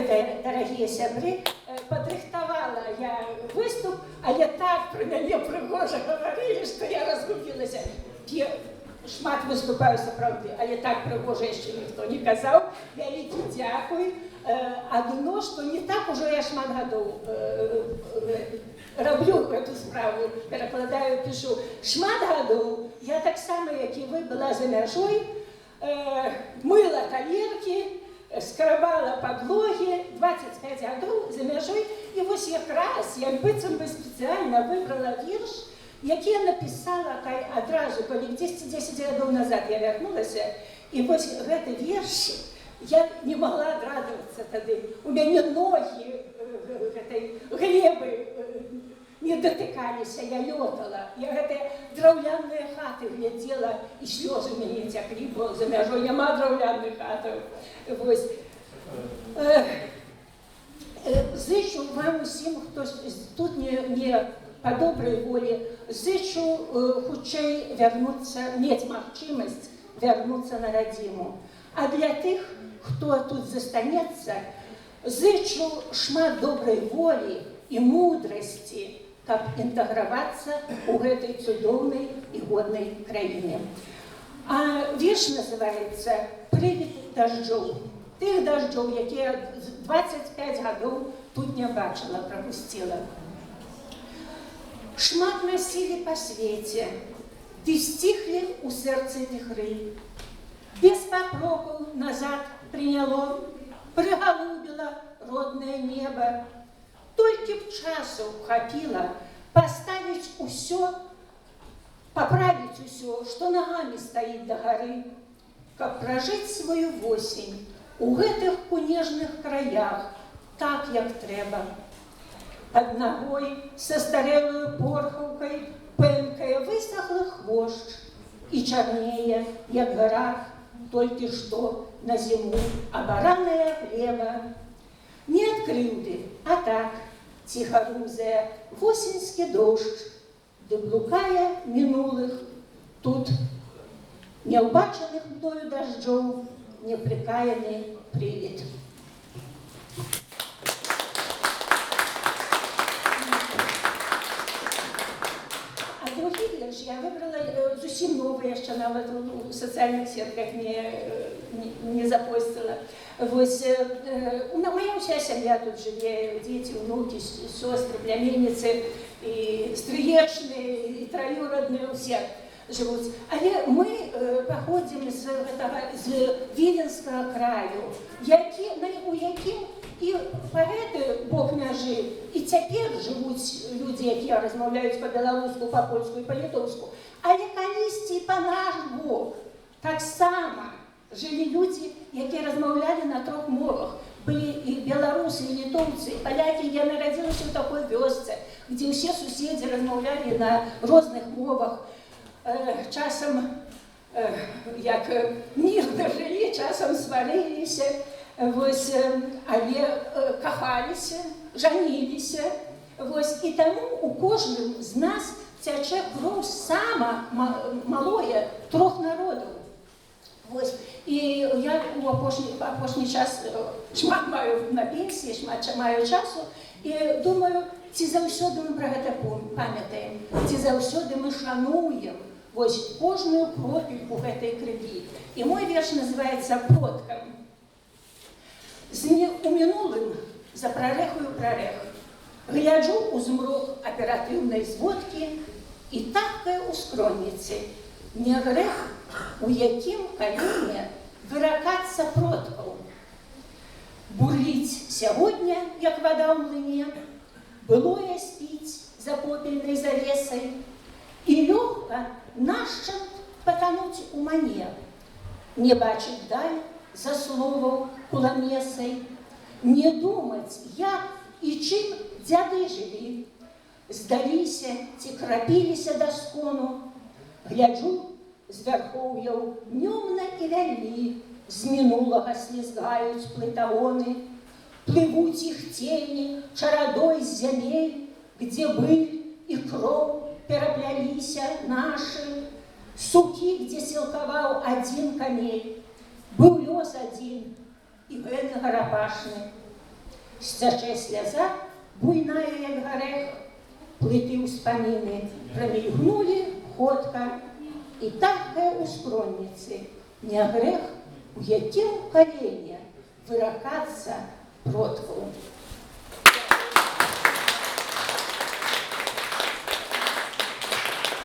дорогие сябры, подрыхтовала я выступ, але так про мяне прыгожа говорили, что я разгубилась. Шмат выступаю сапраўды, але так прыгожа яшчэ ніхто не казаў. Вялікі дзякуй. Адно, што не так ужо я шмат гадоў раблю эту справу, перакладаю, пишу. Шмат гадоў я таксама, як і вы, была за мяжой, мыла талеркі, скрабала падлогі, 25 гадоў за мяжой, і вось якраз я быццам бы спецыяльна выбрала вірш, які я напісала адразу, калі 10 гадоў назад я вярнулася, і вось гэты верш я не могла адрадавацца тады. У мяне ногі гэтай глебы не датыкаліся, я лётала. Я гэтыя драўляныя хаты глядзела, і слёзы мяне цяклі, бо за мяжой няма драўляных хатаў. Вось. Зычу вам усім, хто тут не по добрай волі, зычу хутчэй вярнуцца, мець магчымасць вярнуцца на радзіму. А для тых, хто тут застанецца, зычу шмат добрай волі і мудрасці, каб інтэгравацца ў гэтай цудоўнай і годнай краіне. А вірш называецца «Прывід дажджоў». Тых дажджоў, якія 25 гадоў тут не бачыла, прапусціла. Шмат насілі па свеце, ды сціхлі ў сэрцы віхры. Без папрокаў назад прыняло, прыгалубіла роднае неба. Толькі б часу хапіла паставіць усё, паправіць усё, што нагамі стаіць да гары, каб пражыць сваю восень у гэтых кунежных краях так, як трэба. Пад нагой са старэлую порхаўкай пэнкае высохлы хвошч і чарнее, як гарах, толькі што на зіму абараная глеба. Не ад крыўды, а так, ціха рузая, восеньскі дождж, ды блукае мінулых тут няўбачаных мною дажджоў непрыкаяны прывід. Другі вірш я выбрала зусім новы, яшчэ нават у сацыяльных сетках не запостила. Вось, моя ўся сям'я тут жыве, дзеці, унукі, сёстры, пляменніцы, і стрыечныя, і траюрадныя, усе жывуць. Але мы паходзім з Віленскага краю, у якім і па гэты бок мяжы і цяпер жывуць людзі, якія размаўляюць па-беларуску, па-польску і па-літоўску. Але калісьці і па наш бок таксама жылі людзі, якія размаўлялі на трох мовах. Былі і беларусы, і літоўцы, і палякі. Я нарадзілася ў такой вёсцы, дзе ўсе суседзі размаўлялі на розных мовах. Часам як мірна жылі, часам сварыліся. Вось, але кахаліся, жаніліся. Вось, і таму у кожным з нас цячэ кроў сама малое трох народаў. Вось, і я у апошні час шмат маю на пенсіі, шмат маю часу, і думаю, ці заўсёды мы пра гэта памятаем, ці заўсёды мы шануем вось кожную кропельку гэтай крыві. І мой верш называецца «Продкам». У мінулым за прарэхаю прарэх гляджу ў змрок аператыўнай зводкі і тахкае ў скронніцы. Не грэх, у якім каліне выракацца продкаў. Бурліць сягоння, як вада ў млыне, былое спіць за попельнай завесай, і лёгка нашчант патануць у мане, не бачыць даль за словаў куламесай, не думаць, як і чым дзяды жылі, здаліся ці крапіліся да скону, гляджу з вярхоўяў днёмна і вялі, з мінулага слізгаюць плытаоны, плывуць іх цені чарадой з зямель, где быль і кроў перапляліся нашы, сукі, где сілкаваў адзін камель. Быў лёс адзін, і гэты гарапашны. Стяче сльоза, буйная, як горех, плити успомины промелькнули, ходка, и тахкая у скронницы, не грех, уедем коленя, выракаться протку.